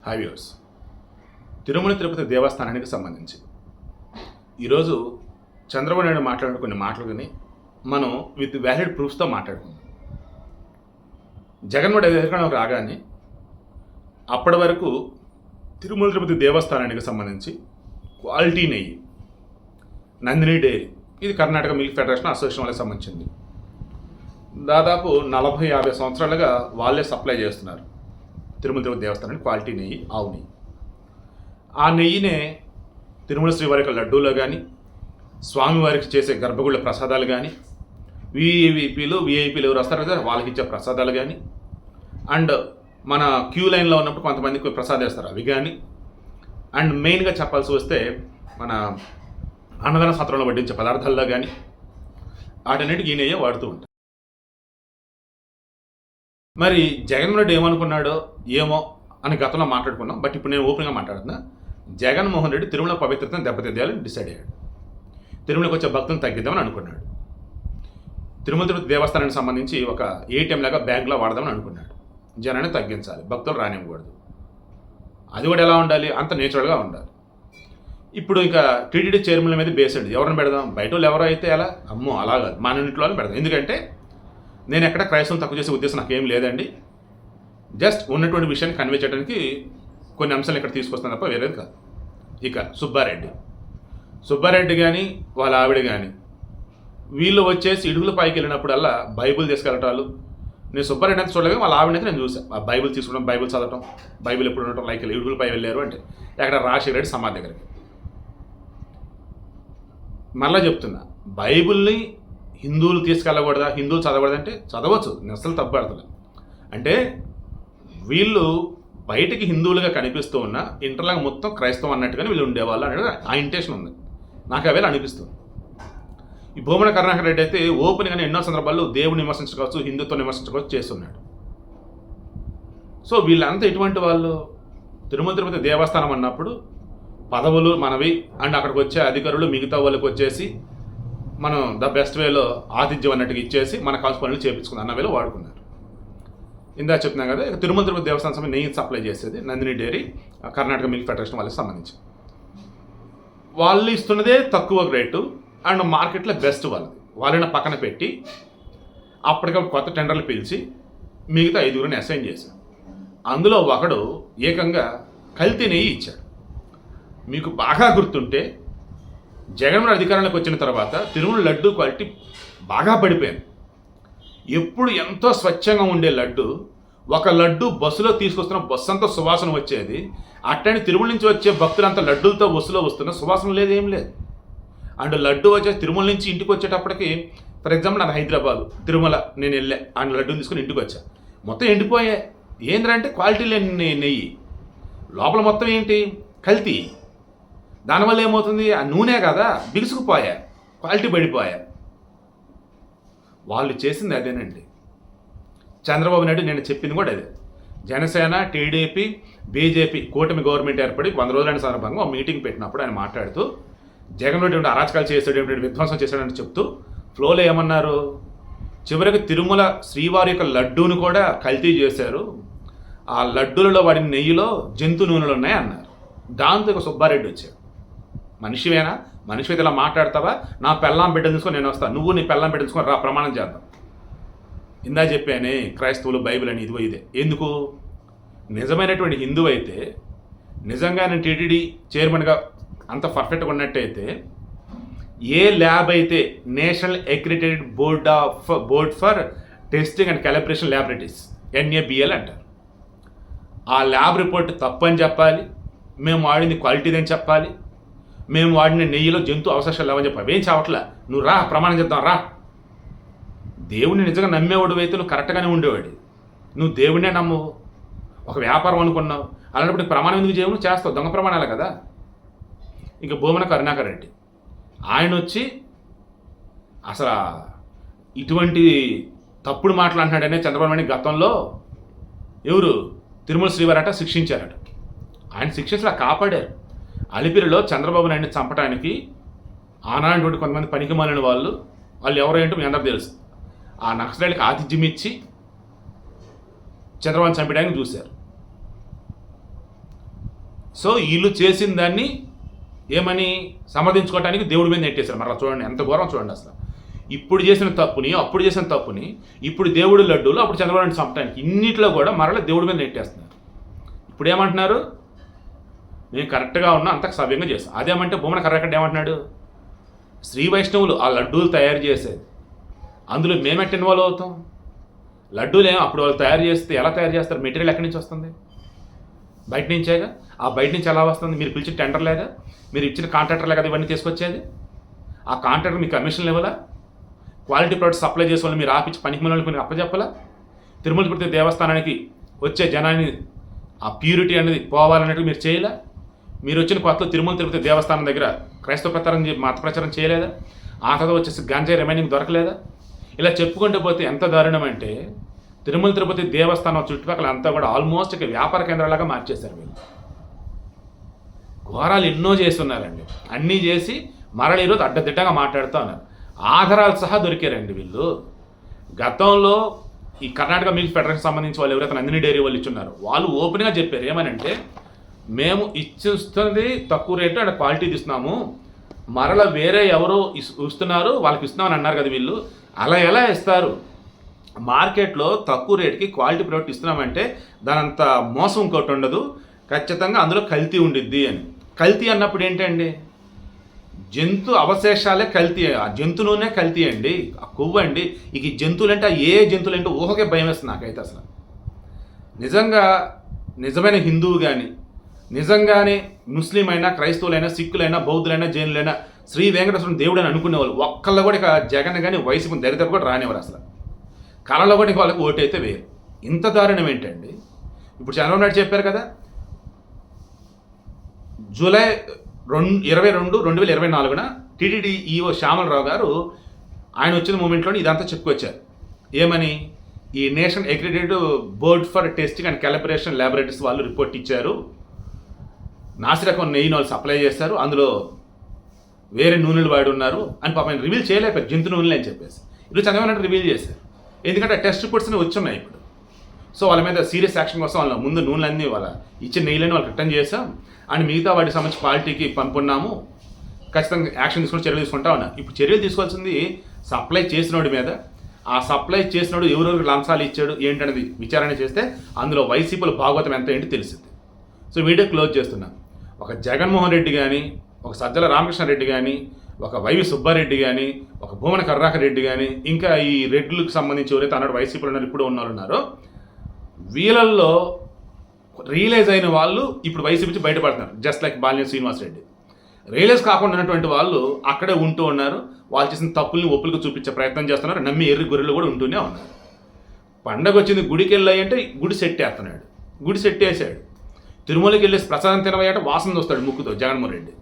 Hi viewers, Tirumala Tirupati దేవస్థానానికి సంబంధించి ఈరోజు చంద్రబాబు నాయుడు మాట్లాడిన కొన్ని మాటలు కానీ మనం విత్ వ్యాలిడ్ ప్రూఫ్స్తో మాట్లాడుకుందాం. జగన్మోహన్ రెడ్డి అధికారంలోకి రాగానే అప్పటి వరకు తిరుమల తిరుపతి దేవస్థానానికి సంబంధించి క్వాలిటీ నెయ్యి నందిని డైరీ, ఇది కర్ణాటక మిల్క్ ఫెడరేషన్ అసోసియేషన్ వాళ్ళకి సంబంధించింది. దాదాపు 40-50 సంవత్సరాలుగా వాళ్ళే సప్లై చేస్తున్నారు తిరుమల తిరుపతి దేవస్థానానికి క్వాలిటీ నెయ్యి, ఆవు నెయ్యి. ఆ నెయ్యినే తిరుమల శ్రీవారికి లడ్డూలో కానీ, స్వామివారికి చేసే గర్భగుళ్ళ ప్రసాదాలు కానీ, విఐపీలు ఎవరు వస్తారో కదా వాళ్ళకి ఇచ్చే ప్రసాదాలు కానీ, అండ్ మన క్యూ లైన్లో ఉన్నప్పుడు కొంతమందికి ప్రసాదం వేస్తారు అవి కానీ, అండ్ మెయిన్గా చెప్పాల్సి వస్తే మన అన్నదాన సత్రంలో వడ్డించే పదార్థాల్లో కానీ వాటన్నిటికీ ఈ నెయ్యి వాడుతూ ఉంటారు. మరి జగన్మోహన్ రెడ్డి ఏమనుకున్నాడో ఏమో అని గతంలో మాట్లాడుకున్నాం. బట్ ఇప్పుడు నేను ఓపెన్గా మాట్లాడుతున్నా. జగన్మోహన్ రెడ్డి తిరుమల పవిత్రతను దెబ్బతిద్దాలని డిసైడ్ అయ్యాడు. తిరుమలకు వచ్చే భక్తులను తగ్గిద్దామని అనుకున్నాడు. తిరుమల తిరుపతి దేవస్థానానికి సంబంధించి ఒక ఏటీఎం లాగా బ్యాంకులో వాడదామని అనుకున్నాడు. జనాన్ని తగ్గించాలి, భక్తులు రానివ్వకూడదు. అది కూడా ఎలా ఉండాలి, అంత నేచురల్గా ఉండాలి. ఇప్పుడు ఇంకా టీటీడీ చైర్మన్ల మీద బేస్డ్ ఎవరిని పెడదాం, బయట వాళ్ళు ఎవరో అయితే ఎలా, అమ్మో అలా కాదు, మన ఇంట్లో పెడదాం. ఎందుకంటే నేను ఎక్కడ క్రైస్తవం తక్కువ చేసే ఉద్దేశం నాకేం లేదండి. జస్ట్ ఉన్నటువంటి విషయాన్ని కన్వే చేయడానికి కొన్ని అంశాలు ఇక్కడ తీసుకొస్తాను తప్ప వేరేది కాదు. ఇక సుబ్బారెడ్డి కానీ వాళ్ళ ఆవిడ కానీ వీళ్ళు వచ్చేసి ఇడుగుల పైకి వెళ్ళినప్పుడల్లా బైబిల్ తీసుకెళ్ళటాలు. నేను సుబ్బారెడ్డి అయితే చూడలేదు, వాళ్ళ ఆవిడనైతే నేను చూసాను. ఆ బైబిల్ తీసుకోవడం, బైబిల్ చదవటం, బైబిల్ ఎప్పుడు ఉండటం, లైక్ ఇడుగుల పై వెళ్ళారు అంటే ఎక్కడ రాజశేఖర రెడ్డి సమాధి దగ్గరికి. మళ్ళీ చెప్తున్నా, బైబిల్ని హిందువులు తీసుకెళ్ళకూడదా, హిందువులు చదవకూడదంటే చదవచ్చు, అసలు తప్పు పెడతలేదు. అంటే వీళ్ళు బయటికి హిందువులుగా కనిపిస్తూ ఉన్న ఇంటర్లాగా మొత్తం క్రైస్తవం అన్నట్టుగానే వీళ్ళు ఉండేవాళ్ళు అనేది ఆ ఇంటెన్షన్ ఉంది. నాకు అవేలా అనిపిస్తుంది. ఈ భూమన కరుణాకర్ రెడ్డి అయితే ఓపెన్గానే ఎన్నో సందర్భాల్లో దేవుని విమర్శించుకోవచ్చు, హిందుత్వం విమర్శించుకోవచ్చు చేస్తున్నాడు. సో వీళ్ళంతా ఎటువంటి వాళ్ళు, తిరుమల తిరుపతి దేవస్థానం అన్నప్పుడు పదవులు మనవి, అండ్ అక్కడికి వచ్చే అధికారులు మిగతా వాళ్ళకి వచ్చేసి మనం ద బెస్ట్ వేలో ఆతిథ్యం అన్నట్టుగా ఇచ్చేసి మన కాల్స్ పనులు చేయించుకుందాం అన్న వేలో వాడుకున్నారు. ఇందా చెప్తున్నాం కదా, తిరుమల తిరుపతి దేవస్థానం సమయం నెయ్యి సప్లై చేసేది Nandini Dairy, Karnataka Milk Federation వాళ్ళకి సంబంధించి. వాళ్ళు ఇస్తున్నదే తక్కువ రేటు అండ్ మార్కెట్లో బెస్ట్ వాళ్ళని పక్కన పెట్టి అప్పటికప్పుడు కొత్త టెండర్లు పిలిచి మిగతా 5గురిని అసైన్ చేశారు. అందులో ఒకడు ఏకంగా కల్తీ నెయ్యి ఇచ్చాడు. మీకు బాగా గుర్తుంటే జగన్మోహన్ అధికారంలోకి వచ్చిన తర్వాత తిరుమల లడ్డు క్వాలిటీ బాగా పడిపోయింది. ఎప్పుడు ఎంతో స్వచ్ఛంగా ఉండే లడ్డు, ఒక లడ్డు బస్సులో తీసుకొస్తున్న బస్సు అంతా సువాసన వచ్చేది. అట్టని తిరుమల నుంచి వచ్చే భక్తులంతా లడ్డూలతో బస్సులో వస్తున్న సువాసన లేదు, ఏం లేదు. అండ్ లడ్డు వచ్చే తిరుమల నుంచి ఇంటికి వచ్చేటప్పటికి, ఫర్ ఎగ్జాంపుల్ నాకు హైదరాబాద్ తిరుమల నేను వెళ్ళా, అండ్ లడ్డూని తీసుకుని ఇంటికి వచ్చా, మొత్తం ఎండిపోయాయి. ఏంటంటే క్వాలిటీ లేని నెయ్యి, లోపల మొత్తం ఏంటి కల్తీ. దానివల్ల ఏమవుతుంది, ఆ నూనె కదా బిగుసుకుపోయా, క్వాలిటీ పడిపోయా. వాళ్ళు చేసింది అదేనండి. చంద్రబాబు నాయుడు నేను చెప్పింది కూడా అదే. జనసేన, టీడీపీ, బీజేపీ కూటమి గవర్నమెంట్ ఏర్పడి 100 రోజులైన సందర్భంగా ఒక మీటింగ్ పెట్టినప్పుడు ఆయన మాట్లాడుతూ జగన్ రెడ్డి అరాచకాలు చేశాడు, విధ్వంసం చేశాడని చెప్తూ ఫ్లోలో ఏమన్నారు, చివరికి తిరుమల శ్రీవారి యొక్క లడ్డూను కూడా కల్తీ చేశారు, ఆ లడ్డూలలో వాడిన నెయ్యిలో జంతు నూనెలు ఉన్నాయి అన్నారు. దాంతో ఒక సుబ్బారెడ్డి వచ్చాడు. మనిషివేనా, మనిషి అయితే ఇలా మాట్లాడతావా, నా పెళ్ళాం బిడ్డ తీసుకొని నేను వస్తాను, నువ్వు నీ పెళ్ళాం బిడ్డ తీసుకొని రా ప్రమాణం చేద్దాం. ఇందా చెప్పానే క్రైస్తవులు బైబిల్ అని ఇదిగో ఇదే. ఎందుకు, నిజమైనటువంటి హిందువు అయితే, నిజంగా నేను టీటీడీ చైర్మన్గా అంత పర్ఫెక్ట్గా ఉన్నట్టయితే, ఏ ల్యాబ్ అయితే national accredited board for Testing and Calibration laboratories NABL అంటారు, ఆ ల్యాబ్ రిపోర్ట్ తప్పని చెప్పాలి, మేము వాడింది క్వాలిటీదని చెప్పాలి, మేము వాడిన నెయ్యిలో జంతు అవశేషాలు లేవని చెప్పాలి. ఏం చావట్లా, నువ్వు రా ప్రమాణం చేద్దాం రా. దేవుడిని నిజంగా నమ్మేవాడు అయితే నువ్వు కరెక్ట్గానే ఉండేవాడు. నువ్వు దేవుడినే నమ్మవు, ఒక వ్యాపారం అనుకున్నావు, అలాంటప్పుడు ప్రమాణం ఎందుకు చేయవు, చేస్తావు, దొంగ ప్రమాణాలు కదా. ఇక భూమన కరుణాకర్ రెడ్డి ఆయన వచ్చి అసలు ఇటువంటి తప్పుడు మాటలు అంటున్నాడనే చంద్రబాబు నాయుడు గతంలో ఎవరు తిరుమల శ్రీవారట శిక్షించారట. ఆయన శిక్షించలా కాపాడారు. అలిపిరిలో చంద్రబాబు నాయుడిని చంపడానికి ఆనాడు కొంతమంది పనికి మాలిన వాళ్ళు ఎవరో ఏంటో మీ అందరూ తెలుసు, ఆ నక్సలైట్కి ఆతిథ్యం ఇచ్చి చంద్రబాబు చంపడానికి చూశారు. సో వీళ్ళు చేసిన దాన్ని ఏమని సమర్థించుకోవడానికి దేవుడి మీద నెట్టేశారు. మరలా చూడండి ఎంత ఘోరం చూడండి అసలు. ఇప్పుడు చేసిన తప్పుని, అప్పుడు చేసిన తప్పుని, ఇప్పుడు దేవుడి లడ్డూలు, అప్పుడు చంద్రబాబు నాయుడు చంపడానికి, ఇన్నిట్లో కూడా మరలా దేవుడి మీద నెట్టేస్తున్నారు. ఇప్పుడు ఏమంటున్నారు, నేను కరెక్ట్గా ఉన్నా, అంతకు సవ్యంగా చేస్తాను. అదేమంటే భూమన కరెక్ట్ ఏమంటున్నాడు, శ్రీ వైష్ణవులు ఆ లడ్డూలు తయారు చేసేది, అందులో మేమెట్ ఇన్వాల్వ్ అవుతాం. లడ్డూలు అప్పుడు వాళ్ళు తయారు చేస్తే ఎలా తయారు చేస్తారు, మెటీరియల్ ఎక్కడి నుంచి వస్తుంది, బయట నుంచేగా. ఆ బయట నుంచి ఎలా వస్తుంది, మీరు పిలిచిన టెండర్ లేగా, మీరు ఇచ్చిన కాంట్రాక్టర్ లేక ఇవన్నీ తీసుకొచ్చేది. ఆ కాంట్రాక్టర్ మీకు కమిషన్లు ఇవ్వాలా, క్వాలిటీ ప్రొడక్ట్స్ సప్లై చేసే వాళ్ళు మీరు ఆపించి పనికి మనల్ని మీరు అప్పచెప్పాలా. తిరుమల తిరుపతి దేవస్థానానికి వచ్చే జనాన్ని ఆ ప్యూరిటీ అనేది పోవాలన్నట్టు మీరు చేయలే. మీరు వచ్చిన కొత్తలో తిరుమల తిరుపతి దేవస్థానం దగ్గర క్రైస్తవ ప్రచారం మత ప్రచారం చేయలేదా. ఆ తర్వాత వచ్చేసి గంజాయి రిమైనింగ్ దొరకలేదా. ఇలా చెప్పుకుంటూ పోతే ఎంత దారుణం అంటే తిరుమల తిరుపతి దేవస్థానం చుట్టుపక్కల అంతా కూడా ఆల్మోస్ట్ ఇక వ్యాపార కేంద్రాలాగా మార్చేశారు వీళ్ళు. ఘోరాలు ఎన్నో చేస్తున్నారండి. అన్నీ చేసి మరల ఈరోజు అడ్డదిడ్డంగా మాట్లాడుతూ ఉన్నారు. ఆధారాలు సహా దొరికారండి వీళ్ళు. గతంలో ఈ కర్ణాటక మిల్క్ ఫెడరేషన్ సంబంధించి వాళ్ళు ఎవరైతే నందిని డైరీ వాళ్ళు ఇచ్చున్నారు, వాళ్ళు ఓపెన్గా చెప్పారు ఏమనంటే, మేము ఇస్తుంది తక్కువ రేటు అండ్ క్వాలిటీ ఇస్తున్నాము, మరల వేరే ఎవరో ఇస్తున్నారు వాళ్ళకి ఇస్తున్నామని అన్నారు కదా వీళ్ళు. అలా ఎలా ఇస్తారు, మార్కెట్లో తక్కువ రేటుకి క్వాలిటీ ప్రోడక్ట్ ఇస్తున్నామంటే దాని అంత మోసం ఇంకోటి ఉండదు, ఖచ్చితంగా అందులో కల్తీ ఉండిద్ది అని. కల్తీ అన్నప్పుడు ఏంటండి, జంతు అవశేషాలే కల్తీ, ఆ జంతు నూనె కల్తీ అండి, ఆ కొవ్వు అండి. ఇక ఈ జంతువులు అంటే ఏ జంతువులు అంటే ఊహకే భయం వేస్తుంది నాకైతే అసలు. నిజంగా నిజమైన హిందువు కానీ, నిజంగానే ముస్లిం అయినా, క్రైస్తవులైనా, సిక్కులైనా, బౌద్ధులైనా, జైనులైనా శ్రీ వెంకటేశ్వర దేవుడు అని అనుకునేవాళ్ళు ఒక్కళ్ళు కూడా ఇక జగన్ కానీ వైసీపీ దరిద్ర కూడా రానివారు అసలు. కళలో కూడా ఇక వాళ్ళకి ఓటు అయితే వేరు. ఇంత దారుణం ఏంటండి. ఇప్పుడు చంద్రబాబు నాయుడు చెప్పారు కదా, జూలై 22, 2024 టీటీడీ ఈఓ శ్యామలరావు గారు ఆయన వచ్చిన మూమెంట్లోనే ఇదంతా చెప్పుకొచ్చారు. ఏమని, ఈ national Accreditation Board for Testing and Calibration laboratories వాళ్ళు రిపోర్ట్ ఇచ్చారు, నాసిరకం నెయ్యిని వాళ్ళు సప్లై చేస్తారు, అందులో వేరే నూనెలు వాడి ఉన్నారు అని పాపం రివీల్ చేయలేకపోయారు, జంతు నూనెలు అని చెప్పేసి. ఈరోజు చంద్రబాబు నాయుడు రివీల్ చేశారు. ఎందుకంటే టెస్ట్ రిపోర్ట్స్ వచ్చి ఉన్నాయి ఇప్పుడు. సో వాళ్ళ మీద సీరియస్ యాక్షన్ కోసం వాళ్ళ ముందు నూనెలన్నీ వాళ్ళ ఇచ్చిన నెయ్యిలని వాళ్ళకి రిటర్న్ చేసాం అండ్ మిగతా వాటికి సంబంధించి క్వాలిటీకి పంపున్నాము, ఖచ్చితంగా యాక్షన్ తీసుకుని చర్యలు తీసుకుంటా ఉన్నా. ఇప్పుడు చర్యలు తీసుకోవాల్సింది సప్లై చేసినోడి మీద. ఆ సప్లై చేసినోడు ఎవరెవరికి లంచాలు ఇచ్చాడు ఏంటనేది విచారణ చేస్తే అందులో వైసీపీల భాగవతం ఎంత ఏంటి తెలిసింది. సో వీడియో క్లోజ్ చేస్తున్నా. ఒక జగన్మోహన్ రెడ్డి కానీ, ఒక సజ్జల రామకృష్ణారెడ్డి కానీ, ఒక వైవి సుబ్బారెడ్డి కానీ, ఒక భూమన కరుణాకర్ రెడ్డి కానీ, ఇంకా ఈ రెడ్లకు సంబంధించి ఎవరైతే అన్నాడు వైసీపీలో ఉన్నారు ఇప్పుడు ఉన్న వాళ్ళు ఉన్నారో, వీళ్ళల్లో రియలైజ్ అయిన వాళ్ళు ఇప్పుడు వైసీపీ నుంచి బయటపడుతున్నారు. Just like Balineni Srinivasareddy. Realise కాకుండా ఉన్నటువంటి వాళ్ళు అక్కడే ఉంటూ ఉన్నారు. వాళ్ళు చేసిన తప్పుల్ని ఒప్పులకు చూపించే ప్రయత్నం చేస్తున్నారు. నమ్మి ఎర్రి గొర్రెలు కూడా ఉంటూనే ఉన్నారు. పండగ వచ్చింది గుడికి వెళ్ళాయి అంటే గుడి సెట్ వేస్తున్నాడు, గుడి సెట్ వేసాడు. తిరుమలకి వెళ్ళేసి ప్రసాదం తినవయ్యాట వాసన చూస్తాడు ముక్కుతో జగన్మోహన్ రెడ్డి.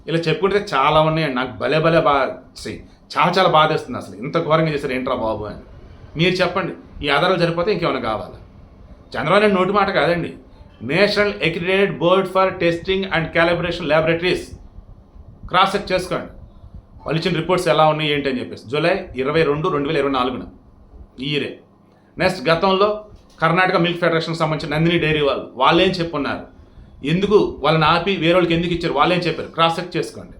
ఇలా చెప్పుకుంటే చాలా ఉన్నాయండి. నాకు భలే చాలా బాధేస్తుంది అసలు. ఇంత ఘోరంగా చేశారు ఏంట్రా బాబు అని. మీరు చెప్పండి, ఈ ఆధారాలు సరిపోతే ఇంకేమైనా కావాలి. చంద్రబాబు నాయుడు నోటి మాట కాదండి, National Accreditation Board for Testing and Calibration Laboratories cross check చేసుకోండి వాళ్ళు ఇచ్చిన రిపోర్ట్స్ ఎలా ఉన్నాయి ఏంటి అని చెప్పేసి. జూలై 22, 2024 ఈ ఇయరే. నెక్స్ట్ గతంలో కర్ణాటక మిల్క్ ఫెడరేషన్కి సంబంధించిన నందిని డైరీ వాళ్ళేం చెప్పున్నారు, ఎందుకు వాళ్ళని ఆపి వేరే వాళ్ళకి ఎందుకు ఇచ్చారు వాళ్ళేం చెప్పారు, క్రాస్ చెక్ చేసుకోండి.